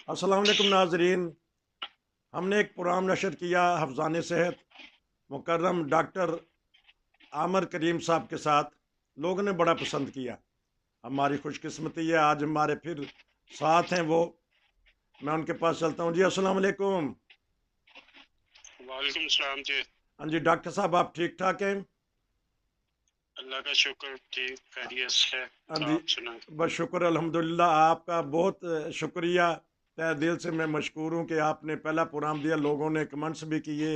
अस्सलाम वालेकुम नाजरीन। हमने एक प्रोग्राम नशर किया हफ्ज़ान सेहत मुकर्रम डॉक्टर आमर करीम साहब के साथ। लोगों ने बड़ा पसंद किया। हमारी खुशकिस्मती है आज हमारे फिर साथ हैं वो। मैं उनके पास चलता हूँ। जी अस्सलाम वालेकुम। वालेकुम सलाम जी। हाँ जी डॉक्टर साहब, आप ठीक ठाक हैं? अल्लाह का शुक्र, ठीक खैरियत से। हाँ जी, आप सुनाएं। बस शुक्र अल्हम्दुलिल्लाह। आपका बहुत शुक्रिया। तहे दिल से मैं मशकूर हूँ कि आपने पहला प्रोग्राम दिया। लोगों ने कमेंट्स भी किए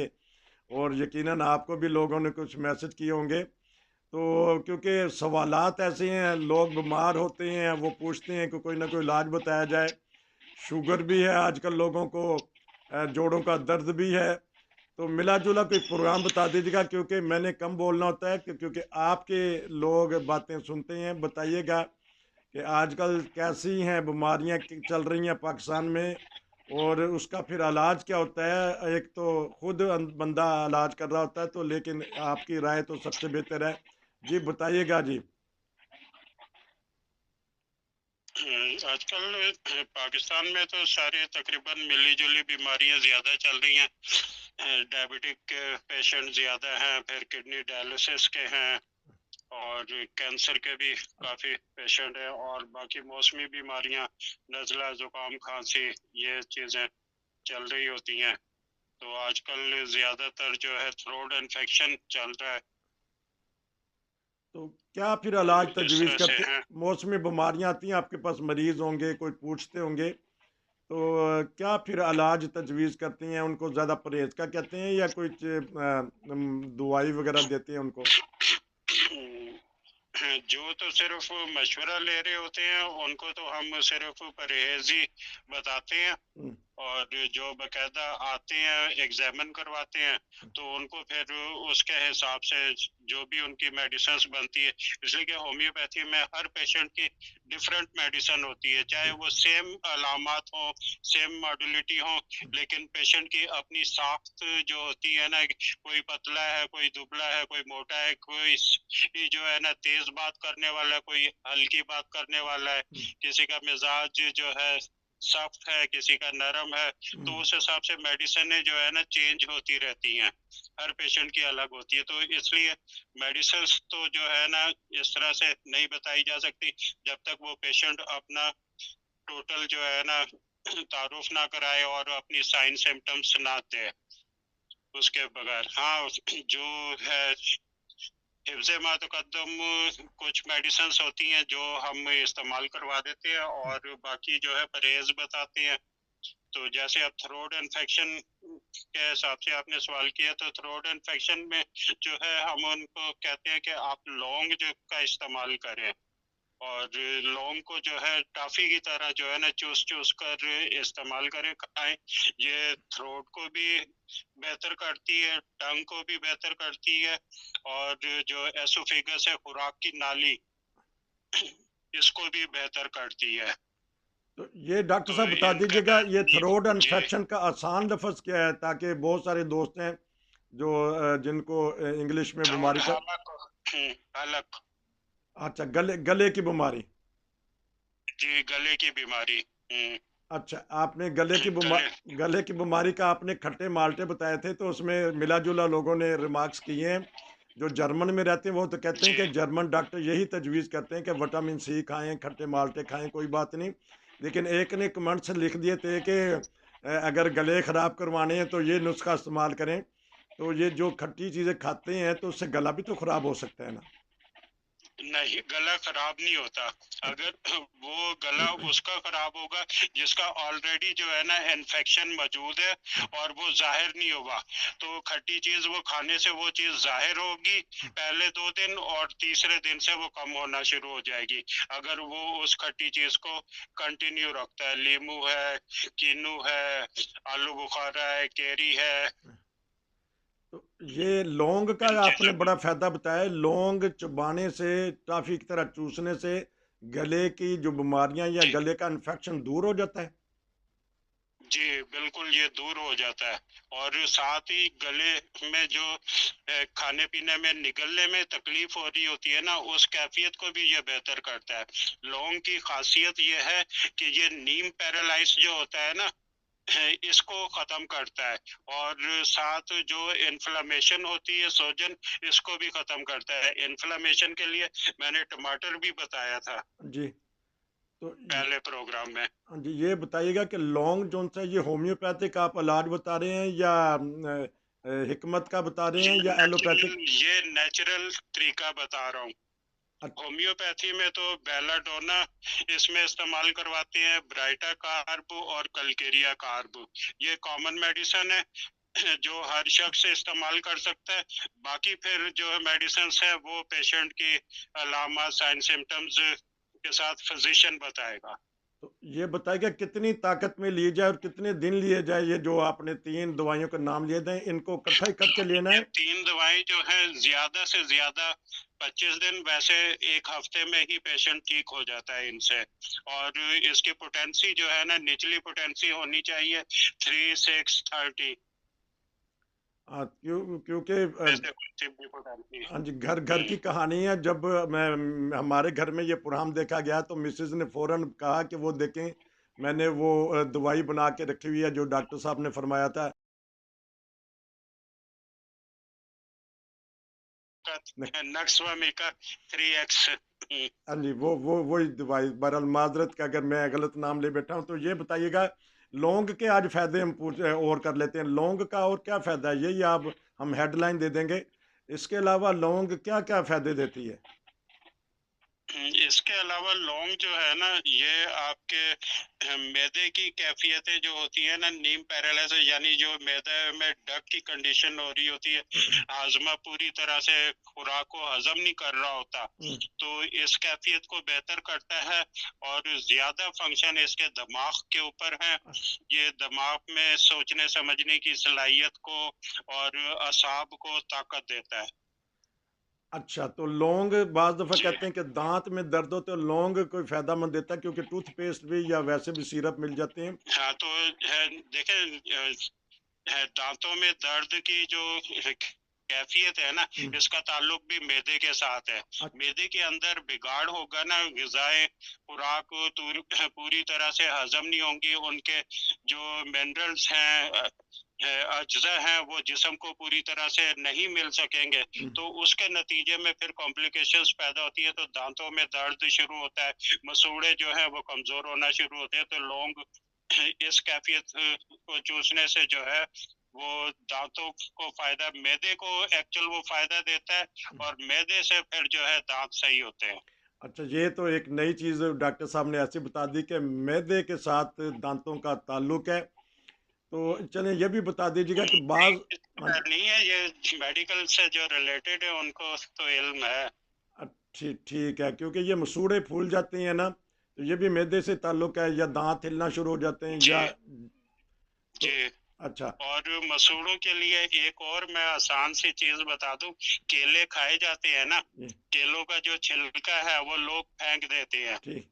और यकीनन आपको भी लोगों ने कुछ मैसेज किए होंगे। तो क्योंकि सवालात ऐसे हैं, लोग बीमार होते हैं, वो पूछते हैं कि कोई ना कोई इलाज बताया जाए। शुगर भी है आजकल लोगों को, जोड़ों का दर्द भी है। तो मिला जुला कोई प्रोग्राम बता दीजिएगा, क्योंकि मैंने कम बोलना होता है क्योंकि आपके लोग बातें सुनते हैं। बताइएगा कि आजकल कैसी हैं बीमारियां चल रही हैं पाकिस्तान में, और उसका फिर इलाज क्या होता है। एक तो खुद बंदा इलाज कर रहा होता है, तो लेकिन आपकी राय तो सबसे बेहतर है। जी बताइएगा जी। आजकल पाकिस्तान में तो सारे तकरीबन मिली जुली बीमारियां ज्यादा चल रही हैं। डायबिटिक पेशेंट ज्यादा हैं, फिर किडनी डायलिसिस के हैं, और कैंसर के भी काफी पेशेंट हैं, और बाकी मौसमी बीमारियां, नज़ला, जुकाम, खांसी, ये चीजें चल रही होती हैं। तो आजकल ज्यादातर जो है थ्रोट इन्फेक्शन चल रहा है। तो क्या फिर तो इलाज इस तजवीज़ तरह से करते? हैं। मौसमी बीमारियां आती हैं, आपके पास मरीज़ होंगे, कोई पूछते होंगे, तो क्या फिर इलाज तजवीज़ करती हैं? उनको ज़्यादा परहेज़ का कहते हैं या कोई दवाई वगैरह देते हैं उनको? जो तो सिर्फ मशवरा ले रहे होते हैं उनको तो हम सिर्फ परहेज ही बताते हैं, हम्म, और जो बकायदा आते हैं एग्जामिन करवाते हैं तो उनको फिर उसके हिसाब से जो भी उनकी मेडिसिन बनती है। इसलिए कि होम्योपैथी में हर पेशेंट की डिफरेंट मेडिसिन होती है, चाहे वो सेम अलामात हो, सेम मॉडुलिटी हो, लेकिन पेशेंट की अपनी साख्त जो होती है ना, कोई पतला है, कोई दुबला है, कोई मोटा है, कोई जो है ना तेज बात करने वाला है, कोई हल्की बात करने वाला है, हम्म, किसी का मिजाज जो है सख्त है, किसी का नरम है। तो हम्म। उस हिसाब से मेडिसिन जो है ना चेंज होती रहती हैं, हर पेशेंट की अलग होती है। तो इसलिए मेडिसिन तो जो है ना इस तरह से नहीं बताई जा सकती जब तक वो पेशेंट अपना टोटल जो है ना तारुफ ना कराए और अपनी साइन सिम्टम्स ना दे उसके बगैर। हाँ, जो है हिफ्ज़ मुक़द्दम कुछ मेडिसिन होती हैं जो हम इस्तेमाल करवा देते हैं, और बाकी जो है परहेज बताते हैं। तो जैसे अब थ्रोट इन्फेक्शन के हिसाब से आपने सवाल किया, तो थ्रोट इन्फेक्शन में जो है हम उनको कहते हैं कि आप लौंग जो का इस्तेमाल करें, और लौंग को जो है टॉफी की तरह जो है ना चूस चूस कर इस्तेमाल करें, खाएं। ये थ्रोट को भी बेहतर करती है, टंग को भी बेहतर करती है, और जो एसोफेगस है, खुराक की नाली, इसको भी बेहतर करती है। तो ये डॉक्टर तो साहब बता इनका दीजिएगा, ये थ्रोट जी, इन्फेक्शन का आसान लफ्ज़ क्या है, ताकि बहुत सारे दोस्त हैं जो जिनको इंग्लिश में थ्रोट बीमारी का। हलक, हलक, अच्छा, गले गले की बीमारी। जी, गले की बीमारी। अच्छा, आपने गले की गले, गले की बीमारी का आपने खट्टे माल्टे बताए थे, तो उसमें मिला जुला लोगों ने रिमार्क्स किए हैं। जो जर्मन में रहते हैं वो तो कहते हैं जी, कि जर्मन डॉक्टर यही तजवीज़ करते हैं कि विटामिन सी खाएं, खट्टे माल्टे खाएं, कोई बात नहीं। लेकिन एक ने कमेंट्स लिख दिए थे कि अगर गले ख़राब करवाने हैं तो ये नुस्खा इस्तेमाल करें। तो ये जो खट्टी चीज़ें खाते हैं तो उससे गला भी तो ख़राब हो सकता है ना? नहीं, गला खराब नहीं होता। अगर वो गला उसका खराब होगा जिसका ऑलरेडी जो है ना इन्फेक्शन मौजूद है, और वो जाहिर नहीं होगा। तो खट्टी चीज वो खाने से वो चीज जाहिर होगी पहले 2 दिन, और तीसरे दिन से वो कम होना शुरू हो जाएगी। अगर वो उस खट्टी चीज को कंटिन्यू रखता है, लीमू है, किन्नू है, आलू बुखारा है, केरी है, तो ये लौंग का इन आपने चीजों बड़ा फायदा बताया। लौंग चबाने से, टॉफी की तरह चूसने से गले की जो बीमारियां या जी, गले का इन्फेक्शन दूर हो जाता है। जी, बिल्कुल ये दूर हो जाता है। और साथ ही गले में जो खाने-पीने में निगलने में तकलीफ हो रही होती है ना, उस कैफ़ियत को भी ये बेहतर करता है। लौंग की ख़ासियत ये है कि ये नीम पैरालाइज़ जो होता है ना, इसको ख़त्म करता है। और साथ जो इन्फ्लेमेशन होती है, सोजन, इसको भी ख़त्म करता है। इन्फ्लेमेशन के लिए मैंने टमाटर भी बताया था जी। तो पहले प्रोग्राम में। हाँ जी, ये बताइएगा कि लौंग जौन सा ये होम्योपैथिक आप इलाज बता रहे हैं या हिकमत का बता रहे हैं या एलोपैथिक? ये नेचुरल तरीका बता रहा हूँ। अ- होम्योपैथी में तो बेलाडोना इसमें इस्तेमाल करवाते हैं, ब्राइटा कार्ब और कलकेरिया कार्ब। ये कॉमन मेडिसिन है जो हर शख्स इस्तेमाल कर सकता है। बाकी फिर जो मेडिसिन है वो पेशेंट की अलामा साइन सिम्टम्स के साथ फिजिशियन बताएगा। तो ये बताइएगा कितनी ताकत में लिए जाए और कितने दिन लिए जाए, ये जो आपने 3 दवाइयों के नाम लिए थे, इनको इकट्ठा ही करके लेना ये है? 3 दवाएँ जो हैं ज़्यादा से ज़्यादा 25 दिन, वैसे 1 हफ्ते में ही पेशेंट ठीक हो जाता है इनसे। और इसकी पोटेंसी जो है ना, निचली पोटेंसी होनी चाहिए 3, 6, 30, क्योंकि ऐसे कुछ भी पोटेंसी। हाँ जी, घर घर हुँ। की कहानी है। जब हमारे घर में ये प्रोग्राम देखा गया तो मिसेज ने फ़ौरन कहा कि वो देखें, मैंने वो दवाई बना के रखी हुई है जो डॉक्टर साहब ने फरमाया था। Nux vomica 3x। हुँ। हाँ जी, वो वही दवाई। बहरहाल माज़रत कि अगर मैं गलत नाम ले बैठा हूँ। तो ये बताइएगा, लौंग के आज फ़ायदे हम और कर लेते हैं। लौंग का और क्या फ़ायदा है? यही आप हम हेडलाइन दे देंगे। इसके अलावा लौंग क्या-क्या फ़ायदे देती है? इसके अलावा लौंग जो है ना, ये आपके मैदे की कैफियतें जो होती है ना, नीम पैरालिसिस, यानी जो मैदे में डक की कंडीशन हो रही होती है, हाजमा पूरी तरह से खुराक को हजम नहीं कर रहा होता, हुँ, तो इस कैफियत को बेहतर करता है। और ज्यादा फंक्शन इसके दिमाग के ऊपर है। अ ये दिमाग में सोचने समझने की सलाहियत को और असाब को ताकत देता है। अच्छा, तो लौंग बाज़ दफ़ा जी कहते हैं कि दाँत में दर्द हो तो लौंग कोई फ़ायदेमंद देता है, क्योंकि टूथपेस्ट भी या वैसे भी सिरप मिल जाते हैं। हाँ, तो है, देखें, दांतों में दर्द की जो कैफियत है ना, हुँ, इसका ताल्लुक भी मैदे के साथ है। अ मैदे के अंदर बिगाड़ होगा ना, ग़िज़ाएँ खुराक पूरी तरह से हज़म नहीं होंगी, उनके जो मिनरल्स हैं, अज्जा हैं, वो जिस्म को पूरी तरह से नहीं मिल सकेंगे। हुँ, तो उसके नतीजे में फिर कॉम्प्लिकेशंस पैदा होती है, तो दांतों में दर्द शुरू होता है, मसूड़े जो हैं वो कमज़ोर होना शुरू होते हैं। तो लौंग इस कैफियत को चूसने से जो है वो दांतों को फायदा, मैदे को एक्चुअल वो फायदा देता है, हुँ। और मैदे से फिर जो है दांत सही होते हैं। अच्छा, ये तो एक नई चीज़ डॉक्टर साहब ने ऐसी बता दी कि मैदे के साथ दाँतों का ताल्लुक है। तो चलिए ये भी बता दीजिएगा कि नहीं, बाज़ हाँ जी, नहीं है, ये मेडिकल से जो रिलेटेड है उनको तो इल्म है। ठीक है, क्योंकि ये मसूड़े फूल जाती हैं ना, तो ये भी मैदे से ताल्लुक है, या दाँत हिलना शुरू हो जाते हैं जी या तो जी। अच्छा, और मसूड़ों के लिए एक और मैं आसान सी चीज बता दूं, केले खाए जाते हैं ना, जी, केलों का जो छिलका है वो लोग फेंक देते हैं। ठीक,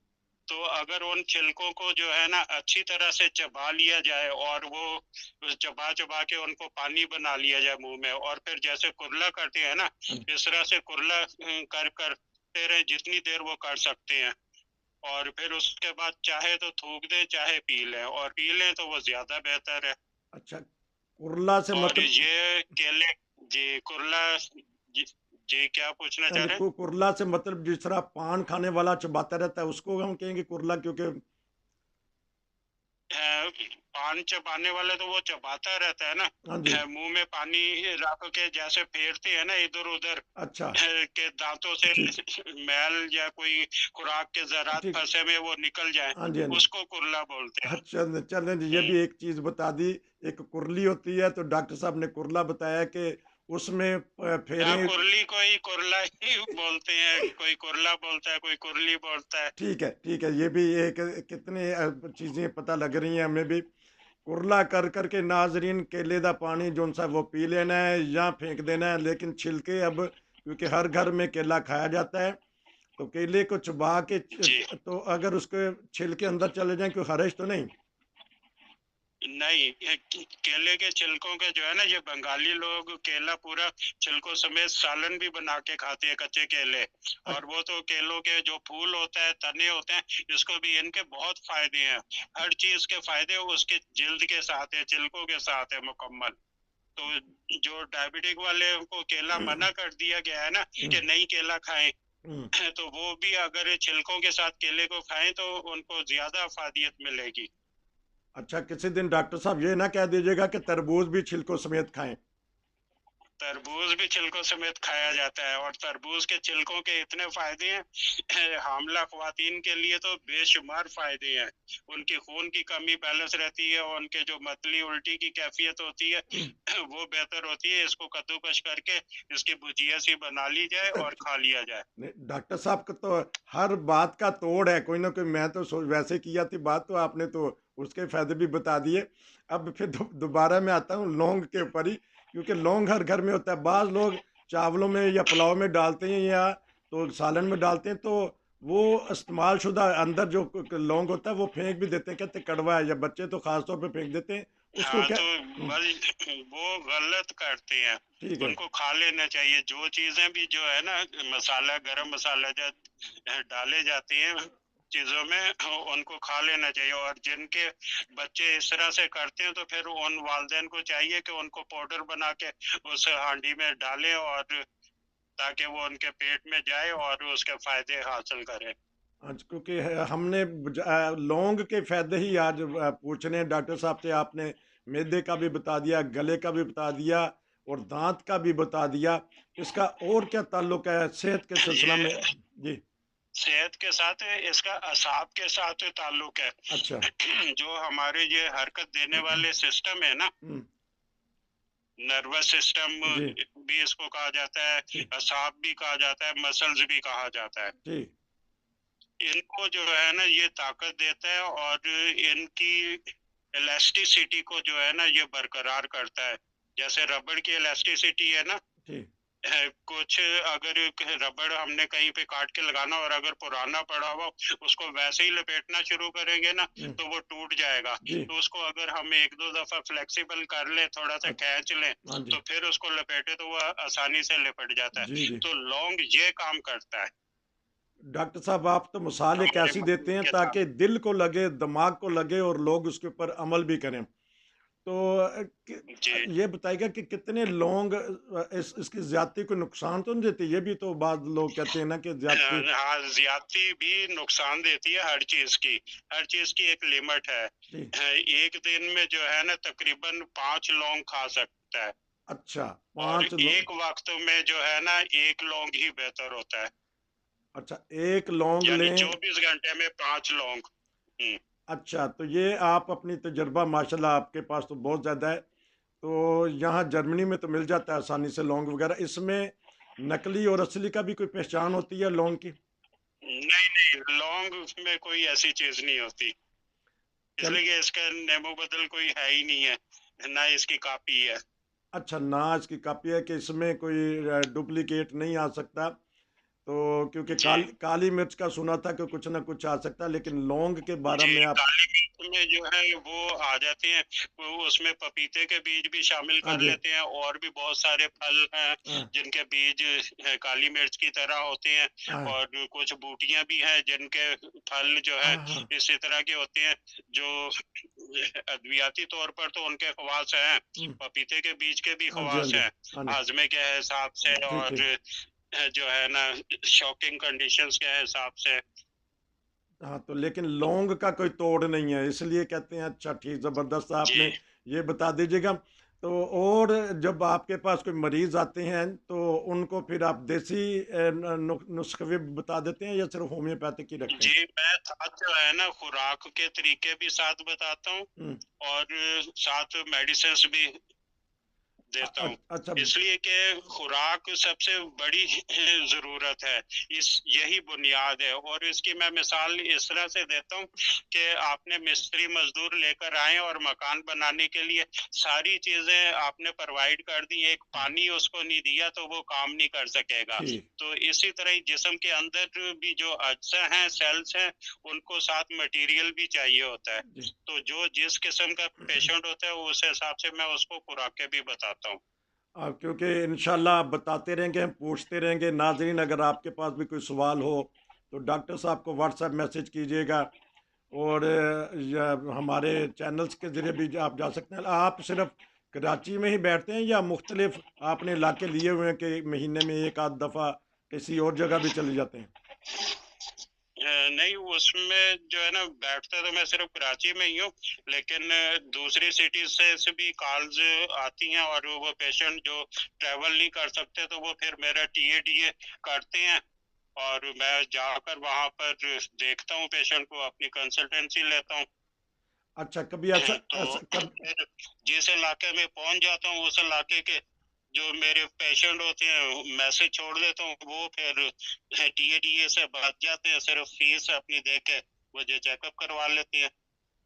तो अगर उन छिलकों को जो है ना अच्छी तरह से चबा लिया जाए, और वो चबा चबा के उनको पानी बना लिया जाए मुंह में, और फिर जैसे कुरला करते हैं ना, हाँ जी। इस तरह से कुरला करते रहे जितनी देर वो कर सकते हैं। और फिर उसके बाद चाहे तो थूक दें, चाहे पी लें, और पी लें तो वो ज्यादा बेहतर है। अच्छा, कुरला से और मतलब ये केले, जी कुरला, जी, जी क्या पूछना हाँ चाह जी, रहे हैं? कुरला से मतलब जिस तरह पान खाने वाला चबाता रहता है, उसको हम कहेंगे कुरला, क्योंकि पान चबाने वाला तो वो चबाता रहता है ना, हाँ जी, मुंह में पानी रख के जैसे फेरते हैं ना इधर उधर अच्छा, के दांतों से, ठीक, मैल या कोई खुराक के जरात ठीक, फंसे में वो निकल जाए, हाँ जी, हाँ जी। उसको कुरला बोलते हैं। अच्छा, चलें जी, ये हम्म। भी एक चीज़ बता दी। एक कुरली होती है, तो डॉक्टर साहब ने कुरला बताया कि उसमें हाँ, फेरें कुरली को ही कुरला ही बोलते हैं, कोई कुरला बोलता है, कोई कुरली बोलता है। ठीक है, ये भी एक कितनी चीज़ें पता लग रही हैं हमें भी। कुरला कर कर के नाज़रीन केले दा पानी जोन सा वो पी लेना है या फेंक देना है, लेकिन छिलके अब क्योंकि हर घर में केला खाया जाता है, तो केले को चबा के जी तो अगर उसके छिलके अंदर चले जाएँ, कोई हर्ज तो नहीं? नहीं, केले के छिलकों के जो है ना, ये बंगाली लोग केला पूरा छिलकों समेत सालन भी बना के खाते हैं, कच्चे केले। और वो तो केलों के जो फूल होता है, तने होते हैं, इसको भी इनके बहुत फायदे हैं। हर चीज के फायदे उसके जिल्द के साथ है, छिलकों के साथ है मुकम्मल। तो जो डायबिटिक वाले को केला मना कर दिया गया है ना कि नहीं केला खाएं, तो वो भी अगर छिलकों के साथ केले को खाएं तो उनको ज्यादा अफादियत मिलेगी। अच्छा, किसी दिन डॉक्टर साहब ये ना कह दीजिएगा कि तरबूज भी छिलकों समेत खाएं। तरबूज भी छिलकों समेत खाया जाता है, और तरबूज के छिलकों के इतने फायदे हैं हामला ख्वातीन के लिए तो बेशुमार फायदे हैं। उनकी खून की कमी बैलेंस रहती है, और उनके जो मतली उल्टी की कैफियत होती है वो बेहतर होती है। इसको कद्दूकश करके इसकी भुजिया सी बना ली जाए और खा लिया जाए। नहीं, डॉक्टर साहब का तो हर बात का तोड़ है, कोई ना कोई। मैं तो वैसे किया थी बात, तो आपने तो उसके फायदे भी बता दिए। अब फिर दोबारा मैं आता हूँ लौंग के ऊपर ही, क्योंकि लौंग हर घर में होता है। बाज़ लोग चावलों में या पुलाव में डालते हैं, या तो सालन में डालते हैं, तो वो इस्तेमाल शुदा अंदर जो लौंग होता है वो फेंक भी देते हैं, कहते हैं कड़वा है, या बच्चे तो खास तौर पे फेंक देते हैं उसको। हाँ, क्या? तो वो गलत करते हैं। ठीक है। उनको खा लेना चाहिए। जो चीजें भी जो है ना, मसाला, गरम मसाला जो डाले जाते हैं चीजों में, उनको खा लेना चाहिए। और जिनके बच्चे इस तरह से करते हैं तो फिर उन वालिदैन को चाहिए कि उनको पाउडर बना के उस हांडी में डालें, और ताकि वो उनके पेट में जाए और उसके फायदे हासिल करें। आज क्योंकि हमने लौंग के फायदे ही आज पूछने हैं डॉक्टर साहब से। आपने मैदे का भी बता दिया, गले का भी बता दिया, और दांत का भी बता दिया। इसका और क्या ताल्लुक है सेहत के सिलसिला में? ये जी। सेहत के साथ है, इसका असाब के साथ ताल्लुक है। अच्छा। जो हमारे ये हरकत देने वाले सिस्टम है ना, हम्म, नर्वस सिस्टम जी भी इसको कहा जाता है, जी असाब भी कहा जाता है, मसल्स भी कहा जाता है। जी। इनको जो है ना ये ताकत देता है, और इनकी इलास्टिसिटी को जो है ना ये बरकरार करता है। जैसे रबड़ की इलास्टिसिटी है ना, जी कुछ अगर रबड़ हमने कहीं पे काट के लगाना, और अगर पुराना पड़ा हुआ उसको वैसे ही लपेटना शुरू करेंगे ना, हम्म, तो वो टूट जाएगा। जी। तो उसको अगर हम एक दो दफा फ्लेक्सिबल कर ले, थोड़ा सा अच्छा। खींच लें, हाँ तो जी। फिर उसको लपेटे तो वो आसानी से लिपट जाता जी है। जी। तो लौंग ये काम करता है डॉक्टर साहब, आप तो मिसाल एक हमारे ऐसी देते मरीज हैं के साथ। ताकि दिल को लगे, दिमाग को लगे, और लोग उसके ऊपर अमल भी करें। तो जी, ये बताइएगा कि कितने लौंग इसकी ज्यादती को नुकसान तो नहीं देती? ये भी तो बाद लोग कहते हैं ना कि ज्यादती। हाँ, ज्यादती भी नुकसान देती है। हर चीज की, हर चीज की एक लिमिट है। जी। एक दिन में जो है ना तकरीबन 5 लौंग खा सकता है, अच्छा, और 5 लोग। एक वक्त में जो है ना एक लौंग ही बेहतर होता है। अच्छा, एक लौंग यानी लें। 24 घंटे में 5 लौंग। अच्छा, तो ये आप अपनी तजर्बा, माशाल्लाह आपके पास तो बहुत ज़्यादा है। तो यहाँ जर्मनी में तो मिल जाता है आसानी से लौंग वगैरह। इसमें नकली और असली का भी कोई पहचान होती है लौंग की? नहीं नहीं, लौंग में कोई ऐसी चीज नहीं होती, चल। इसलिए कि इसका नेमो बदल कोई है ही नहीं है, ना इसकी कॉपी है। अच्छा, ना इसकी कापी है कि इसमें कोई डुप्लीकेट नहीं आ सकता। तो क्योंकि जी काली मिर्च का सुना था कि कुछ ना कुछ आ सकता है, लेकिन लौंग के बारे जी, में आप। काली मिर्च में जो है वो आ जाते हैं, वो उसमें पपीते के बीज भी शामिल हाँ कर जी। लेते हैं, और भी बहुत सारे फल हैं हाँ जिनके बीज काली मिर्च की तरह होते हैं। हाँ और कुछ बूटियां भी हैं जिनके फल जो है हाँ हाँ। इसी तरह के होते हैं, जो अद्वियाती तौर पर तो उनके खवास हैं, हम्म, पपीते के बीज के भी हाँ जी हाँ खवास जी हैं हाँ जी। हाजमे के हिसाब से, ठीक और ठीक। जो है ना शॉकिंग कंडीशंस के हिसाब से। हाँ, तो लेकिन लौंग का कोई तोड़ नहीं है, इसलिए कहते हैं। अच्छा ठीक, ज़बरदस्त, जी, आपने ये बता दीजिएगा। तो और जब आपके पास कोई मरीज़ आते हैं तो उनको फिर आप देसी नुस्खे भी बता देते हैं, या सिर्फ होम्योपैथिक ही रखते हैं? जी, मैं साथ जो है ना खुराक के तरीके भी साथ बताता हूँ, हम्म, और साथ मेडिसिन्स भी देता हूँ, अच्छा। इसलिए कि खुराक सबसे बड़ी ज़रूरत है, यही बुनियाद है। और इसकी मैं मिसाल इस तरह से देता हूँ कि आपने मिस्त्री मज़दूर लेकर आए और मकान बनाने के लिए सारी चीज़ें आपने प्रोवाइड कर दी, एक पानी उसको नहीं दिया तो वो काम नहीं कर सकेगा। ठीक। तो इसी तरह ही जिस्म के अंदर भी जो अज्जा हैं, सेल्स हैं, उनको साथ मटीरियल भी चाहिए होता है। जी। तो जो जिस किस्म का पेशेंट होता है उस हिसाब से मैं उसको खुराकें भी बताता हूँ। क्योंकि इंशाल्लाह आप बताते रहेंगे, हम पूछते रहेंगे। नाज़रीन, अगर आपके पास भी कोई सवाल हो तो डॉक्टर साहब को व्हाट्सएप मैसेज कीजिएगा, और या हमारे चैनल्स के ज़रिए भी आप जा सकते हैं। आप सिर्फ कराची में ही बैठते हैं या मुख्तलिफ आपने इलाके लिए हुए हैं कि महीने में एक आध दफ़ा किसी और जगह भी चले जाते हैं? नहीं, उसमें जो है ना, बैठता तो मैं सिर्फ कराची में ही हूँ, लेकिन दूसरी सिटीज से भी कॉल्स आती हैं, और वो पेशेंट जो ट्रैवल नहीं कर सकते तो वो फिर मेरा टीएडीए करते हैं, और मैं जाकर वहाँ पर देखता हूँ पेशेंट को, अपनी कंसल्टेंसी लेता हूँ। अच्छा, कभी ऐसा तो ऐसा कब फिर जिस इलाके में पहुँच जाता हूँ, उस इलाके के जो मेरे पेशेंट होते हैं मैसेज छोड़ देता हूँ, वो फिर टीएडीए से बच जाते हैं, सिर्फ फीस अपनी दे के मुझे चेकअप करवा लेते हैं।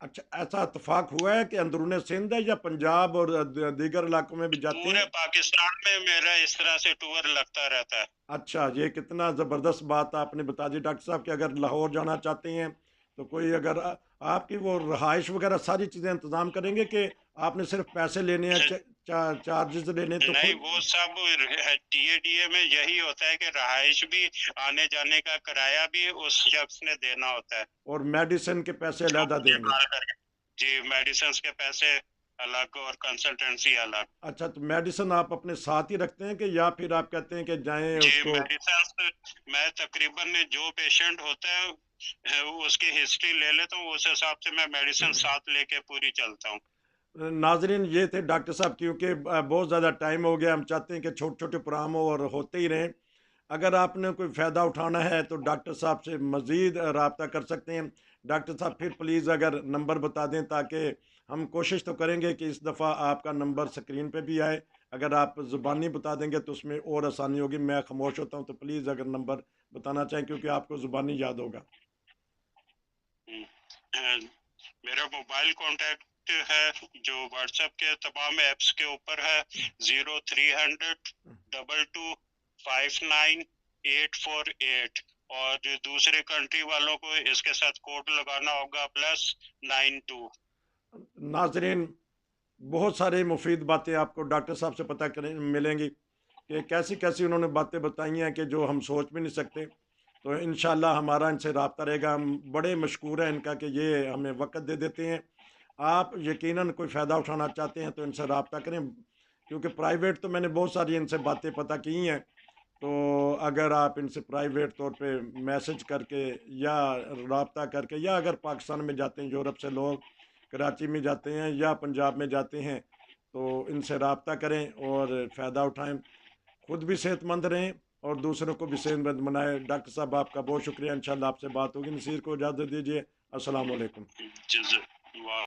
अच्छा, ऐसा इत्तेफाक हुआ है कि अंदरूनी सिंध है या पंजाब और दीगर इलाकों में भी जाते पूरे हैं? पाकिस्तान में मेरा इस तरह से टूर लगता रहता है। अच्छा, ये कितना ज़बरदस्त बात आपने बता दी डॉक्टर साहब कि अगर लाहौर जाना चाहते हैं तो कोई अगर आपकी वो रहाइश वगैरह सारी चीज़ें इंतज़ाम करेंगे कि आपने सिर्फ पैसे लेने हैं, चार्जेस लेने हैं तो नहीं, खुद? वो सब टीएडीए में यही होता है कि रहाइश भी, आने जाने का किराया भी उस शख्स ने देना होता है। और मेडिसिन के पैसे जो अलहदा मुझे देंगे? कॉल करके, जी, मेडिसिन के पैसे अलग और कंसल्टेंसी अलग। अच्छा, तो मेडिसिन आप अपने साथ ही रखते हैं कि या फिर आप कहते हैं कि जाएँ जी, उसको? मेडिसिन मैं तकरीबन जो पेशेंट होता है उसकी हिस्ट्री ले लेता हूँ, उस हिसाब से मैं मेडिसिन साथ लेके पूरी चलता हूँ। नाज़रीन, ये थे डॉक्टर साहब, क्योंकि बहुत ज़्यादा टाइम हो गया, हम चाहते हैं कि छोटे-छोटे प्रोग्राम हो और होते ही रहें। अगर आपने कोई फ़ायदा उठाना है तो डॉक्टर साहब से मज़ीद रब्ता कर सकते हैं। डॉक्टर साहब फिर प्लीज़ अगर नंबर बता दें, ताकि हम कोशिश तो करेंगे कि इस दफ़ा आपका नंबर स्क्रीन पे भी आए। अगर आप ज़ुबानी बता देंगे तो उसमें और आसानी होगी। मैं खामोश होता हूँ, तो प्लीज़ अगर नंबर बताना चाहें, क्योंकि आपको ज़ुबानी याद होगा। हम्म, अ, मेरा मोबाइल कॉन्टैक्ट है जो व्हाट्सएप के तमाम ऐप्स के ऊपर है, 0300 22 59 848। और दूसरे कंट्री वालों को इसके साथ कोड लगाना होगा +92। नाज़रीन, बहुत सारी मुफीद बातें आपको डॉक्टर साहब से पता करें मिलेंगी कि कैसी-कैसी उन्होंने बातें बताई हैं कि जो हम सोच भी नहीं सकते। तो इंशाल्लाह हमारा इनसे राब्ता रहेगा। हम बड़े मशकूर हैं इनका कि ये हमें वक़्त दे देते हैं। आप यकीनन कोई फ़ायदा उठाना चाहते हैं तो इनसे राब्ता करें, क्योंकि प्राइवेट तो मैंने बहुत सारी इनसे बातें पता की हैं। तो अगर आप इनसे प्राइवेट तौर पे मैसेज करके या राब्ता करके, या अगर पाकिस्तान में जाते हैं, यूरोप से लोग कराची में जाते हैं या पंजाब में जाते हैं, तो इनसे राब्ता करें और फ़ायदा उठाएँ। खुद भी सेहतमंद रहें और दूसरों को भी सेहतमंद बनाएँ। डॉक्टर साहब, आपका बहुत शुक्रिया। इंशाल्लाह आपसे बात होगी। नसीर को इजाज़त दीजिए। अस्सलाम वालेकुम। जी,